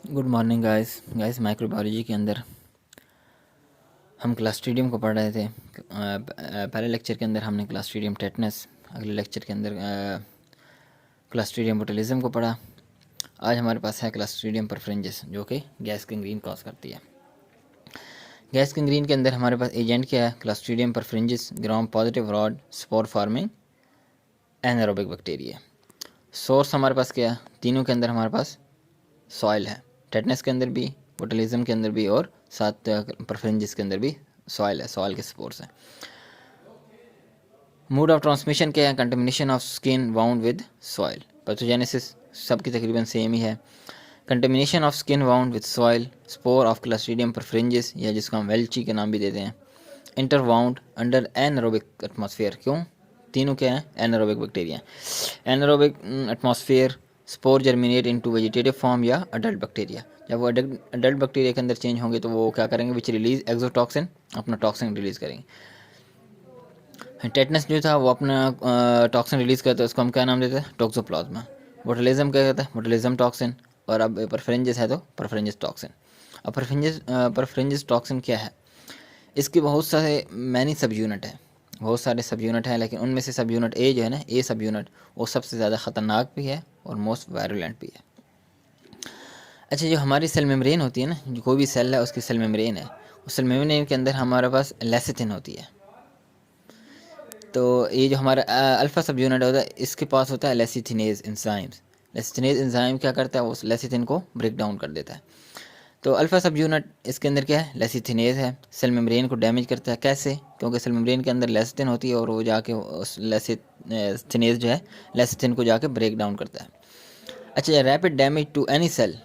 Good morning guys microbiology के अंदर हम क्लस्ट्रीडियम को पढ़ रहे थे। पहले लेक्चर के अंदर हमने क्लस्ट्रीडियम टेटनस, अगले लेक्चर के अंदर क्लस्ट्रीडियम बोtulism को पढ़ा। आज हमारे पास है क्लस्ट्रीडियम परफ्रिंजिस जो कि गैस गैंग्रीन कॉज करती है। गैस गैंग्रीन के अंदर हमारे पास एजेंट क्या है? Clostridium perfringens, gram positive rod, spore forming anaerobic bacteria. Source हमारे पास क्या है? तीनों के अंदर हमारे पास सॉइल है। टेटनस के अंदर भी, बोtulism के अंदर भी और साथ परफ्रिंजिस के अंदर भी सॉइल है, सॉइल के स्पोर्स हैं। मोड ऑफ ट्रांसमिशन क्या है? Contamination of skin wound with soil. Pathogenesis सबकी तकरीबन सेम ही है। Contamination of skin wound with soil, spore of Clostridium perfringens या जिसको हम वेल्ची के नाम भी देते हैं। Enter wound under anaerobic atmosphere. क्यों? तीनों क्या हैं? Anaerobic bacteria. Anaerobic atmosphere, spore germinate into vegetative form या अडल्ट बैक्टीरिया। जब वो अडल्ट बैक्टीरिया के अंदर चेंज होंगे तो वो क्या करेंगे? विच रिलीज एक्सोटॉक्सिन, अपना टॉक्सिन रिलीज करेंगे। टेटनस जो था वो अपना टॉक्सिन रिलीज करता है, उसको हम क्या नाम देते हैं? टॉक्सोप्लाज्मा। बोtulism क्या कहता है? बोtulism टॉक्सिन। और अब परफ्रिंजिस है तो परफ्रिंजिस टॉक्सिन। अब परफ्रिंजिस टॉक्सिन क्या है? इसके बहुत सारे मैनी सब यूनिट है, बहुत सारे सब यूनिट हैं, लेकिन उनमें से सब यूनिट ए जो है ना, ए सब यूनिट, वो सबसे ज़्यादा ख़तरनाक भी है और मोस्ट वायरुलेंट भी है। अच्छा, जो हमारी सेल मेम्ब्रेन होती है ना, जो कोई भी सेल है उसकी सेल मेम्ब्रेन है, उस सेल मेम्ब्रेन के अंदर हमारे पास लेसिथिन होती है। तो ये जो हमारा अल्फ़ा सब यूनिट होता है, इसके पास होता है लेसिथिनेज एंजाइम्स। लेसिथिनेज एंजाइम क्या करता है? उस लेसिथिन को ब्रेक डाउन कर देता है। तो अल्फ़ा सब यूनिट इसके अंदर क्या है? लेसिथिनेज है। सेल मेम्ब्रेन को डैमेज करता है। कैसे? क्योंकि सेल मेम्ब्रेन के अंदर लेसिथिन होती है और वो जाके उस लेसिथिनेज जो है लेसिथिन को जाके ब्रेक डाउन करता है। अच्छा, rapid damage to any cell.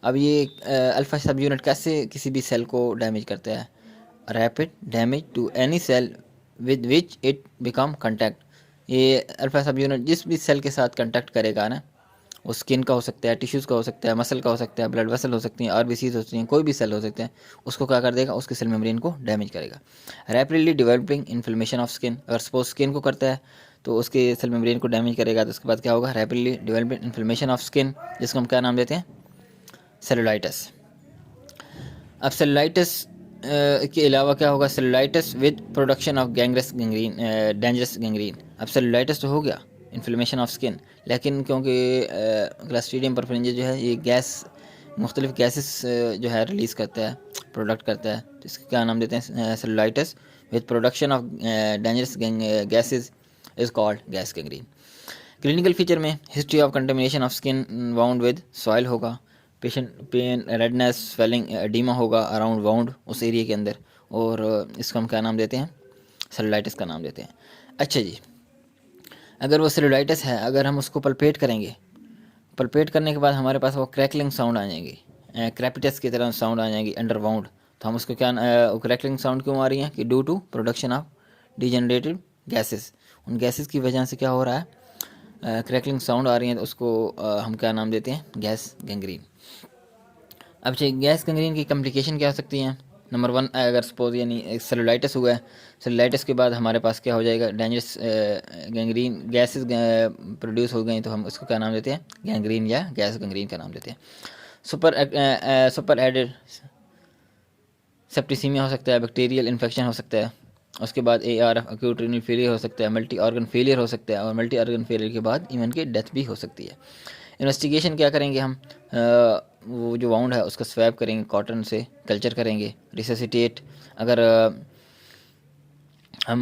अब ये अल्फ़ा सब यूनिट कैसे किसी भी सेल को डैमेज करता है? Rapid damage to any cell with which it become contact. ये अल्फ़ा सब यूनिट जिस भी सेल के साथ कंटैक्ट करेगा ना, वो स्किन का हो सकता है, टिश्यूज़ का हो सकता है, मसल का हो सकता है, ब्लड वेसल हो सकती हैं, आरबीसीज हो सकती हैं, कोई भी सेल हो सकते हैं, उसको क्या कर देगा? उसके सेल मेम्ब्रेन को डैमेज करेगा। Rapidly developing inflammation of skin, अगर सपोज स्किन को करता है तो उसके सेल मेम्ब्रेन को डैमेज करेगा, तो उसके बाद क्या होगा? Rapidly developing inflammation of skin, जिसको हम क्या नाम देते हैं? सेलुलाइटिस। अब सेलुलाइटिस के अलावा क्या होगा? Cellulitis with production of gangrenous gangrene, dangerous gangrene. अब सेलुलाइटिस तो हो गया, इन्फ्लेमेशन ऑफ स्किन, लेकिन क्योंकि क्लस्ट्रीडियम परफ्रिंजिस जो है ये गैस, मुख्तलिफ गैसेस जो है रिलीज़ करता है, प्रोडक्ट करता है, तो इसका क्या नाम देते हैं? Cellulitis with production of dangerous gases is called gas gangrene. Clinical feature में history of contamination of skin wound with soil होगा। Patient pain, redness, swelling, oedema होगा अराउंड वाउंड, उस एरिया के अंदर, और इसको हम क्या नाम देते हैं? सेलुलाइटिस का नाम देते हैं। अच्छा जी, अगर वो सेलुलाइटिस है, अगर हम उसको पल्पेट करेंगे, पल्पेट करने के बाद हमारे पास वो क्रैकलिंग साउंड आ जाएंगी, क्रैपिटस की तरह साउंड आ जाएंगी अंडर वाउंड, तो हम उसको क्या क्रैकलिंग साउंड क्यों आ रही है? कि due to production of degenerated gases, उन गैसेस की वजह से क्या हो रहा है? क्रैकलिंग साउंड आ रही है, तो उसको हम क्या नाम देते हैं? Gas gangrene. अब चाहिए गैस गैंग्रीन की कम्प्लिकेशन क्या हो सकती हैं? नंबर 1, अगर सपोज यानी सेलुलाइटिस हुआ है, सेलुलाइटिस के बाद हमारे पास क्या हो जाएगा? डेंजरस गैंग्रीन गैसेस प्रोड्यूस हो गई, तो हम उसको क्या नाम देते हैं? गैंग्रीन या गैस गैंग्रीन का नाम देते हैं। सुपर एडेड सेप्टिसीमिया हो सकता है, बैक्टीरियल इन्फेक्शन हो सकता है, उसके बाद ARF एक्यूट रीनल फेलियर हो सकता है, मल्टी ऑर्गन फेलियर हो सकता है, और मल्टी ऑर्गन फेलियर के बाद इवन की डेथ भी हो सकती है। इन्वेस्टिगेशन क्या करेंगे हम? वो जो वाउंड है उसका स्वैब करेंगे, कॉटन से कल्चर करेंगे। रिसेसिटेट, अगर हम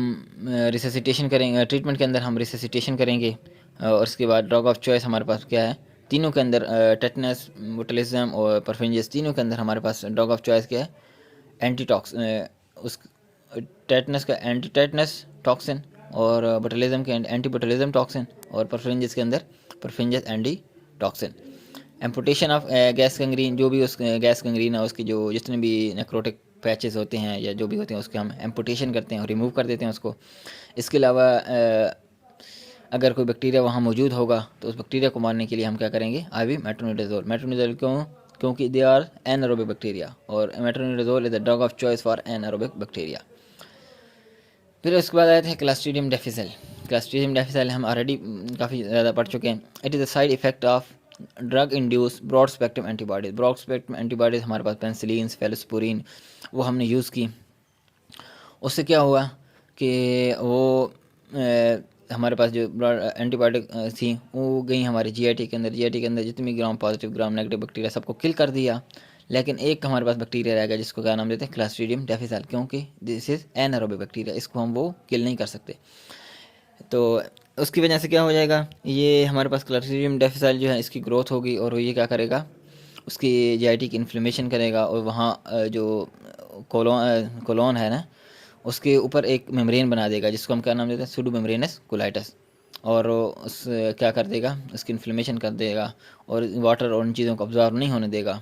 रिसेसिटेशन करेंगे, ट्रीटमेंट के अंदर हम रिसेसिटेशन करेंगे, और उसके बाद ड्रग ऑफ चॉइस हमारे पास क्या है? तीनों के अंदर टेटनस, बोtulism और परफेंजियस, तीनों के अंदर हमारे पास ड्रग ऑफ चॉइस क्या है? एंटीटॉक्स, उस टेटनस का एंटी टेटनस टॉक्सिन, और बोtulism के एंटी बोtulism टॉक्सिन, और परफेंजियस के अंदर perfringens anti toxin. Amputation of gas gangrene, जो भी उस गैस गैंग्रीन है उसकी जो जितने भी नेक्रोटिक पैचेस होते हैं या जो भी होते हैं उसके हम एम्पुटेशन करते हैं और रिमूव कर देते हैं उसको। इसके अलावा अगर कोई बैक्टीरिया वहाँ मौजूद होगा तो उस बैक्टीरिया को मारने के लिए हम क्या करेंगे? IV metronidazole. मेट्रोनिडाज़ोल क्यों? क्योंकि दे आर एनारोबिक बैक्टीरिया, और metronidazole is the drug of choice for anaerobic bacteria. फिर उसके बाद आए थे क्लस्ट्रीडियम डिफिसिल। क्लस्ट्रीडियम डिफिसिल हम ऑलरेडी काफ़ी ज़्यादा पढ़ चुके हैं। It is a side effect of drug induce broad spectrum antibodies, broad spectrum antibodies हमारे पास पेंसिलिन, फेलोस्पुरिन, वो हमने यूज़ की। उससे क्या हुआ कि वो हमारे पास जो एंटीबायोटिक थी वो गई हमारे जीआईटी के अंदर, जीआईटी के अंदर जितनी gram positive gram negative bacteria सबको किल कर दिया। लेकिन एक हमारे पास बैक्टीरिया रह गया जिसको क्या नाम देते हैं, क्लस्ट्रीडियम डिफिसाइल, क्योंकि दिस इज़ एनारोबिक बैक्टीरिया, इसको हम वो किल नहीं कर सकते। तो उसकी वजह से क्या हो जाएगा, ये हमारे पास क्लस्ट्रीडियम डिफिसाइल जो है इसकी ग्रोथ होगी और ये क्या करेगा, उसकी जीआईटी की इन्फ्लेमेशन करेगा और वहाँ जो कोलोन है ना उसके ऊपर एक मेम्ब्रेन बना देगा जिसको हम क्या नाम देते हैं, सूडो मेम्ब्रेनस कोलाइटस। और उस क्या कर देगा, उसकी इन्फ्लेमेशन कर देगा और वाटर और उन चीज़ों को अब्जॉर्ब नहीं होने देगा।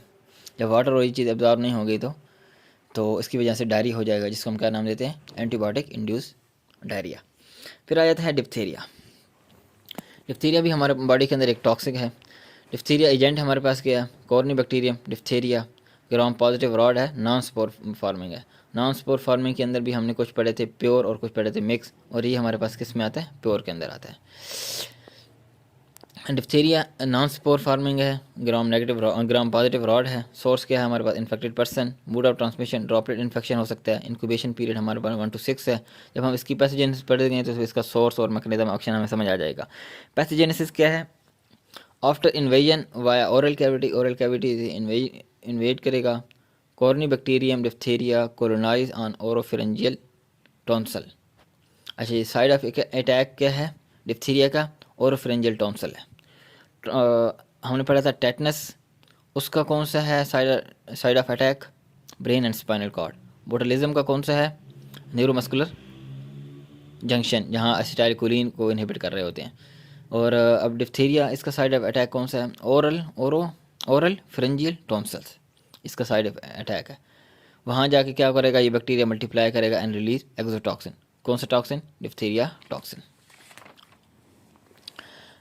जब वाटर और ये चीज़ अब्जॉर्ब नहीं होगी तो इसकी वजह से डायरिया हो जाएगा जिसको हम क्या नाम देते हैं, एंटीबायोटिक इंड्यूस डायरिया। फिर आ जाता है डिप्थीरिया। डिप्थीरिया भी हमारे बॉडी के अंदर एक टॉक्सिक है। डिप्थीरिया एजेंट हमारे पास क्या है, कॉर्नी बैक्टीरियम डिप्थीरिया, ग्राम पॉजिटिव रॉड है, नॉन स्पोर फार्मिंग है। नॉन स्पोर फार्मिंग के अंदर भी हमने कुछ पढ़े थे प्योर और कुछ पढ़े थे मिक्स, और ये हमारे पास किस में आता है, प्योर के अंदर आता है। डिप्थीरिया नॉन स्पोर फार्मिंग है, ग्राम पॉजिटिव रॉड है। सोर्स क्या है हमारे पास, infected person, mode of transmission droplet infection हो सकता है। इंक्यूबेशन पीरियड हमारे पास 1 to 6 है। जब हम इसकी पैथोजेनेसिस पढ़ गए तो इसका सोर्स और मैकेनिज्म एक्शन हमें समझ आ जाएगा। पैथोजेनेसिस क्या है, after invasion via oral cavity, oral cavity invade करेगा। Corynebacterium diphtheria colonize on oropharyngeal tonsil. अच्छा, ये साइड ऑफ अटैक क्या है डिप्थीरिया का, ओरोफिरेंजियल टॉन्सल है। हमने पढ़ा था टेटनस, उसका कौन सा है side of attack, brain and spinal cord. Botulism का कौन सा है, न्यूरोमस्कुलर जंक्शन, जहाँ एसिटाइलकोलिन को इनहिबिट कर रहे होते हैं। और अब डिप्थीरिया इसका साइड ऑफ अटैक कौन सा है, ओरल फ्रेंजियल टॉन्सल्स, इसका साइड ऑफ अटैक है। वहाँ जाके क्या करेगा, ये बैक्टीरिया मल्टीप्लाई करेगा एंड रिलीज एक्सोटॉक्सिन। कौन सा टॉक्सिन, डिप्थीरिया टॉक्सिन।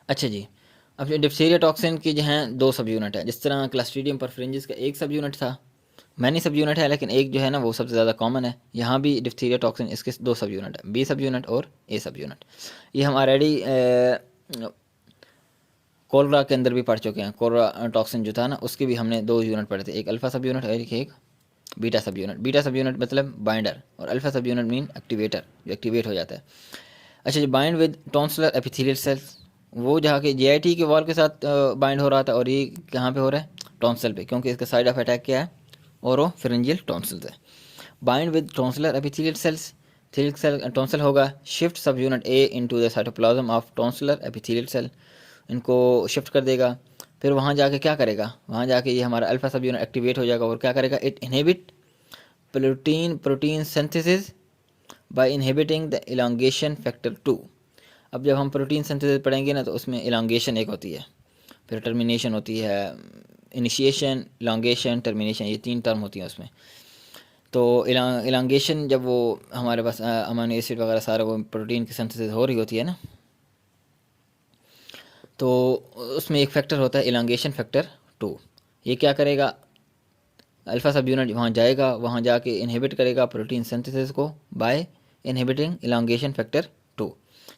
अच्छा जी, अब डिप्थीरिया टॉक्सिन की जो हैं 2 सब यूनिट है। जिस तरह क्लस्ट्रीडियम परफरेंजिस का एक सब यूनिट था, मैनी सब यूनिट है, लेकिन एक जो है ना वो सबसे ज़्यादा कॉमन है। यहाँ भी डिप्थीरिया टॉक्सिन इसके 2 सब यूनिट है, बी सब यूनिट और ए सब यूनिट। ये हम ऑलरेडी कोलरा के अंदर भी पढ़ चुके हैं। कोलरा टॉक्सिन जो था ना उसके भी हमने 2 यूनिट पढ़े थे, एक अल्फ़ा सब यूनिट और एक बीटा सब यूनिट। बीटा सब यूनिट मतलब बाइंडर और alpha sub unit mean activator, जो एक्टिवेट हो जाता है। अच्छा, जो bind with tonsillar epithelial sales, वो जहाँ के जीआईटी के वॉल के साथ बाइंड हो रहा था, और ये कहाँ पे हो रहा है, टॉन्सल पे, क्योंकि इसका साइड ऑफ अटैक क्या है, ओरोफिरेंजियल टॉन्सिल्स है। Bind with tonsillar epithelial cells, tonsil होगा shift subunit A into the cytoplasm of tonsillar epithelial cell, इनको शिफ्ट कर देगा। फिर वहाँ जाके क्या करेगा, वहाँ जाके ये हमारा अल्फा सब यूनिट एक्टिवेट हो जाएगा और क्या करेगा, it inhibit protein synthesis by inhibiting the elongation factor 2। अब जब हम प्रोटीन सिंथेसिस पढ़ेंगे ना तो उसमें इलांगेशन एक होती है, फिर टर्मिनेशन होती है, इनिशिएशन, इलांगेशन, टर्मिनेशन, ये 3 टर्म होती हैं उसमें। तो इलांगेशन जब वो हमारे पास अमीनो एसिड वगैरह सारा वो प्रोटीन की सिंथेसिस हो रही होती है ना, तो उसमें एक फैक्टर होता है इलांगेशन फैक्टर 2। ये क्या करेगा, अल्फ़ा सब यूनिट वहाँ जाएगा, वहाँ जाके इनहिबिट करेगा प्रोटीन सिंथेसिस को बाय इनहिबिटिंग इलांगेशन फैक्टर 2।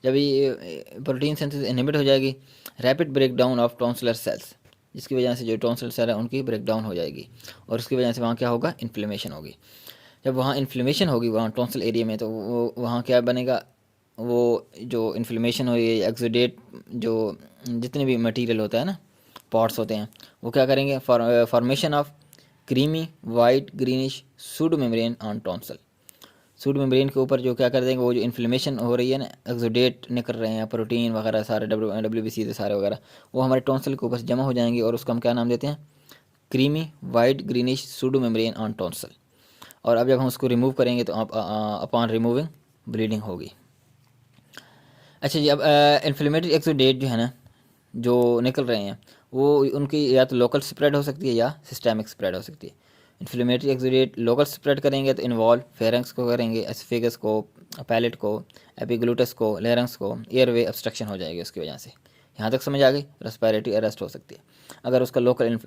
जब ये प्रोटीन सिंथेसिस इनहिबिट हो जाएगी, rapid break down of tonsillar cells, जिसकी वजह से जो टॉन्सुलर सेल है उनकी ब्रेक डाउन हो जाएगी और उसकी वजह से वहाँ क्या होगा, इन्फ्लेमेशन होगी। जब वहाँ इन्फ्लेमेशन होगी वहाँ टॉन्सिल एरिया में, तो वो वहाँ क्या बनेगा, वो जो इन्फ्लेमेशन हो रही है, एक्सुडेट जो जितने भी मटेरियल होता है ना, पॉट्स होते हैं, वो क्या करेंगे, formation of creamy white greenish pseudo membrane on tonsil. Pseudo membrane के ऊपर जो क्या कर देंगे, वो जो इन्फ्लेमेशन हो रही है ना, एक्सुडेट निकल रहे हैं प्रोटीन वगैरह सारे WBC से सारे वगैरह, वो हमारे टॉन्सल के ऊपर जमा हो जाएंगे और उसको हम क्या नाम देते हैं, creamy white greenish pseudo membrane on tonsil. और अब जब हम उसको रिमूव करेंगे तो अपॉन रिमूविंग ब्लीडिंग होगी। अच्छा जी, अब इन्फ्लेमेटरी एक्सुडेट जो है ना जो निकल रहे हैं, वो उनकी या तो लोकल स्प्रेड हो सकती है या सिस्टेमिक स्प्रेड हो सकती है। इन्फ्लेमेटरी एक्सुडेट लोकल स्प्रेड करेंगे तो इन्वॉल्व फेरेंक्स को करेंगे, एसफेगस को, पैलेट को, एपिग्लूटस को, लेरेंक्स को, एयरवे ऑब्स्ट्रक्शन हो जाएगी उसकी वजह से। यहाँ तक समझ आ गई, रेस्पिरेटरी अरेस्ट हो सकती है अगर उसका लोकल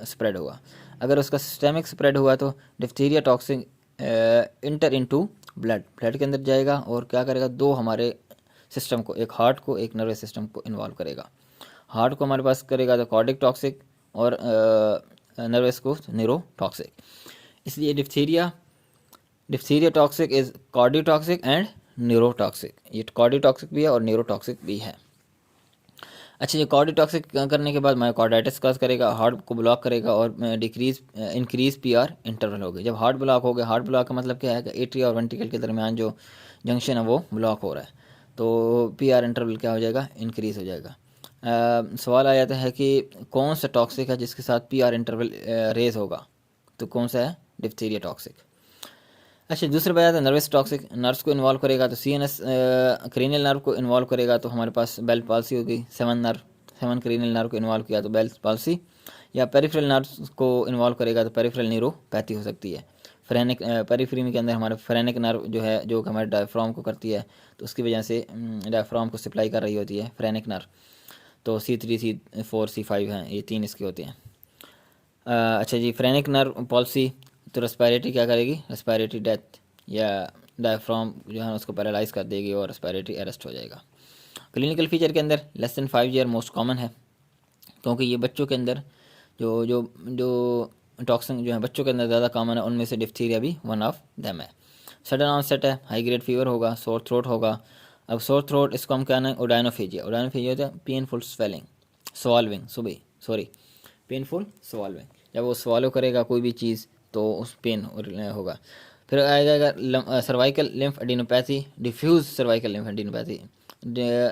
स्प्रेड हुआ। अगर उसका सिस्टेमिक स्प्रेड हुआ तो diphtheria toxin inter into blood के अंदर जाएगा और क्या करेगा, 2 हमारे सिस्टम को, एक हार्ट को एक नर्वस सिस्टम को इन्वॉल्व करेगा। हार्ट को हमारे पास करेगा तो कार्डिक टॉक्सिक और नर्वस को न्यूरोटॉक्सिक। इसलिए diphtheria toxic is cardiotoxic and neurotoxic. ये कार्डियोटॉक्सिक भी है और न्यूरोटॉक्सिक भी है। अच्छा, ये कार्डियोटॉक्सिक करने के बाद मायोकार्डाइटिस कॉज करेगा, हार्ट को ब्लॉक करेगा और इंक्रीज पीआर इंटरवल होगी। जब हार्ट ब्लॉक हो गया, हार्ट ब्लॉक का मतलब क्या है कि एट्रिया और वेंट्रिकल के दरमियान जो जंक्शन है वो ब्लॉक हो रहा है, तो पीआर इंटरवल क्या हो जाएगा, इंक्रीज हो जाएगा। सवाल आ जाता है कि कौन सा टॉक्सिक है जिसके साथ पीआर इंटरवल रेज होगा, तो कौन सा है, डिप्थीरिया टॉक्सिक। अच्छा, दूसरी बात है नर्वस टॉक्सिक, नर्व्स को इन्वॉल्व करेगा तो सीएनएस क्रेनियल नर्व को इन्वॉल्व करेगा तो हमारे पास बेल पाल्सी होगी। 7 क्रेनियल नर्व को इन्वॉल्व किया तो बेल पाल्सी, या पेरिफेरल नर्व्स को इन्वॉल्व करेगा तो पेरिफेरल न्यूरोपैथी हो सकती है। फ्रेनिक पेरिफेरी के अंदर हमारा फ्रेनिक नर्व जो है, जो हमारे डायफ्राम को करती है, तो उसकी वजह से डायफ्राम को सप्लाई कर रही होती है फ्रेनिक नर्व। तो C3 C4 C5 हैं, ये 3 इसके होते हैं। अच्छा जी, फ्रेनिक नर्व पॉलिसी तो रेस्पिरेटरी क्या करेगी, रेस्पिरेटरी डेथ या डायफ्राम जो है उसको पैरालाइज कर देगी और रेस्पिरेटरी अरेस्ट हो जाएगा। क्लिनिकल फीचर के अंदर less than 5 year most common है, क्योंकि ये बच्चों के अंदर जो जो जो टॉक्सिन जो है बच्चों के अंदर ज़्यादा कॉमन है, उनमें से डिप्थीरिया भी वन ऑफ देम है। सडन ऑनसेट है, हाई ग्रेड फीवर होगा, सोर थ्रोट होगा। अब सोर थ्रोट इसको हम कहना है ओडाइनोफेजिया। ओडाइनोफेजिया होता है painful swelling, solving painful solving. जब वो सॉल्व करेगा कोई भी चीज़ तो उस पेन होगा। फिर आएगा cervical lymphadenopathy, diffuse cervical lymphadenopathy.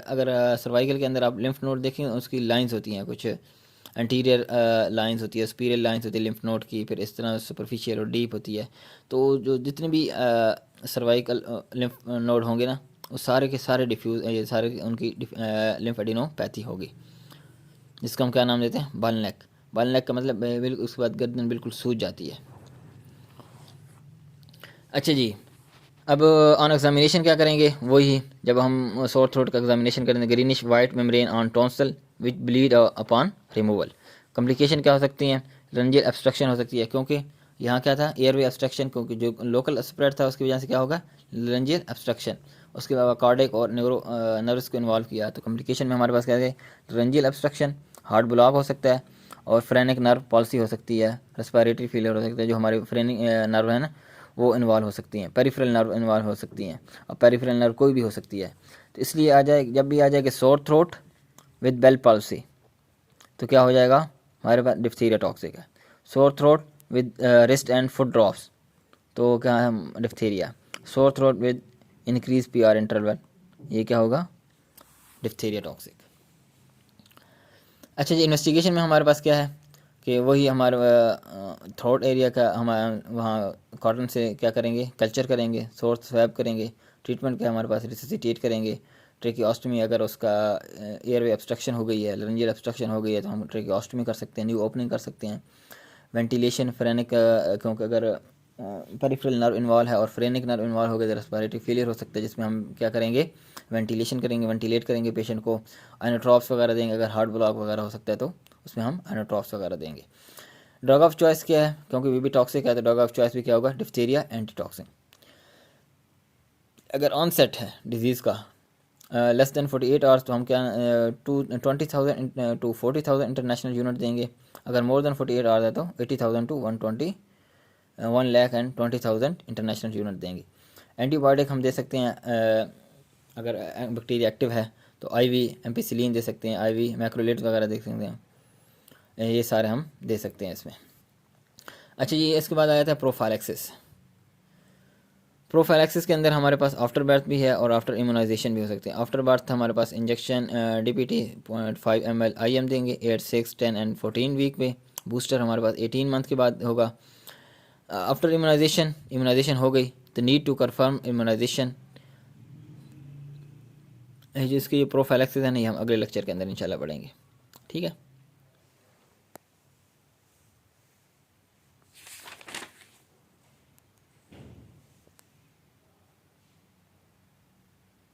अगर सर्वाइकल के अंदर आप लिम्फ नोड देखें, उसकी लाइंस होती हैं, कुछ एंटीरियर लाइंस होती है, सुपीरियर लाइंस होती है लिम्फ नोड की, फिर इस तरह सुपरफिशियल और डीप होती है। तो जो जितने भी सर्वाइकल लिम्फ नोड होंगे ना, वो सारे के सारे डिफ्यूज, ये सारे उनकी लिम्फ एडिनोपैथी होगी, जिसका हम क्या नाम देते हैं, बॉलनेक। बॉलनेक का मतलब बिल्कुल उसके बाद गर्दन बिल्कुल सूज जाती है। अच्छा जी, अब ऑन एग्जामिनेशन क्या करेंगे, वही जब हम सोर थ्रोट का एग्जामिनेशन करेंगे, greenish white membrane on tonsil which bleed upon removal. Complication क्या हो सकती हैं, लंजियल ऑब्स्ट्रक्शन हो सकती है, क्योंकि यहाँ क्या था, एयरवे ऑब्स्ट्रक्शन, क्योंकि जो लोकल स्प्रेड था उसकी वजह से क्या होगा, लंजियल ऑब्स्ट्रक्शन। उसके बाद कार्डिक और नर्व्स को इन्वॉल्व किया, तो कॉम्प्लिकेशन में हमारे पास क्या है, लंजियल ऑब्स्ट्रक्शन, हार्ट ब्लॉक हो सकता है और फ्रेनिक नर्व पॉलिसी हो सकती है, रेस्पिरेटरी फेलियर हो सकता है, जो हमारे फ्रेनिक नर्व है ना वो इन्वॉल्व हो सकती हैं, पेरिफेरल नर्व इन्वॉल्व हो सकती हैं, और पेरिफेरल नर्व कोई भी हो सकती है। तो इसलिए आ जाए, जब भी आ जाए कि sore throat with bell policy, तो क्या हो जाएगा, हमारे पास डिप्थीरिया टॉक्सिक है। Sore throat with wrist and foot drops, तो क्या है, diphtheria. Sore throat with increase PR interval, ये क्या होगा, डिप्थीरिया टॉक्सिक। अच्छा जी, इन्वेस्टिगेशन में हमारे पास क्या है कि वही हमारे थ्रोट एरिया का हम वहाँ कॉटन से क्या करेंगे, कल्चर करेंगे, सोर्स स्वैब करेंगे। ट्रीटमेंट क्या हमारे पास, रिससिटेट करेंगे। ट्रेकियोस्टमी, अगर उसका एयरवे ऑब्स्ट्रक्शन हो गई है, लंजियल ऑब्स्ट्रक्शन हो गई है, तो हम ट्रेकियोस्टमी कर सकते हैं, न्यू ओपनिंग कर सकते हैं। वेंटिलेशन, फ्रेनिक, क्योंकि अगर पेरिफेरल नर्व इन्वॉल्व है और फ्रेनिक नर्व इन्वॉल्व हो गया तो रेस्पिरेटरी फेलियर हो सकता है, जिसमें हम क्या करेंगे, वेंटिलेशन करेंगे, वेंटिलेट करेंगे पेशेंट को, आइनोट्रॉप्स वगैरह देंगे। अगर हार्ट ब्लॉक वगैरह हो सकता है तो उसमें हम आइनोट्रॉप्स वगैरह देंगे। ड्रग ऑफ चॉइस क्या है, क्योंकि वी भी टॉक्सिक है तो ड्रग ऑफ चॉइस भी क्या होगा, डिप्थीरिया एंटीटॉक्सिन। अगर ऑनसेट है डिजीज़ का लेस देन 48 आवर्स, तो हम क्या 20,000 टू 40,000 इंटरनेशनल यूनिट देंगे। अगर मोर देन 48 आवर्स है तो 80,000 टू 1,20,000 इंटरनेशनल यूनिट देंगे। एंटीबायोटिक हम दे सकते हैं, अगर बैक्टीरिया एक्टिव है तो IV एम्पिसिलिन दे सकते हैं, IV मैक्रोलेट्स वगैरह दे सकते हैं, ये सारे हम दे सकते हैं इसमें। अच्छा जी, इसके बाद आया था प्रोफाइलैक्सिस। प्रोफाइलैक्सिस के अंदर हमारे पास आफ्टर बर्थ भी है और आफ्टर इम्यूनाइजेशन भी हो सकते हैं। आफ्टर बर्थ हमारे पास इंजेक्शन DPT 0.5 ml IM देंगे 8, 6, 10 एंड 14 वीक में। बूस्टर हमारे पास 18 मंथ के बाद होगा। आफ्टर इम्यूनाइजेशन हो गई तो नीड टू कन्फर्म इम्यूनाइजेशन, जिसकी प्रोफाइलैक्सिस है नहीं, हम अगले लेक्चर के अंदर इंशाल्लाह पढ़ेंगे। ठीक है।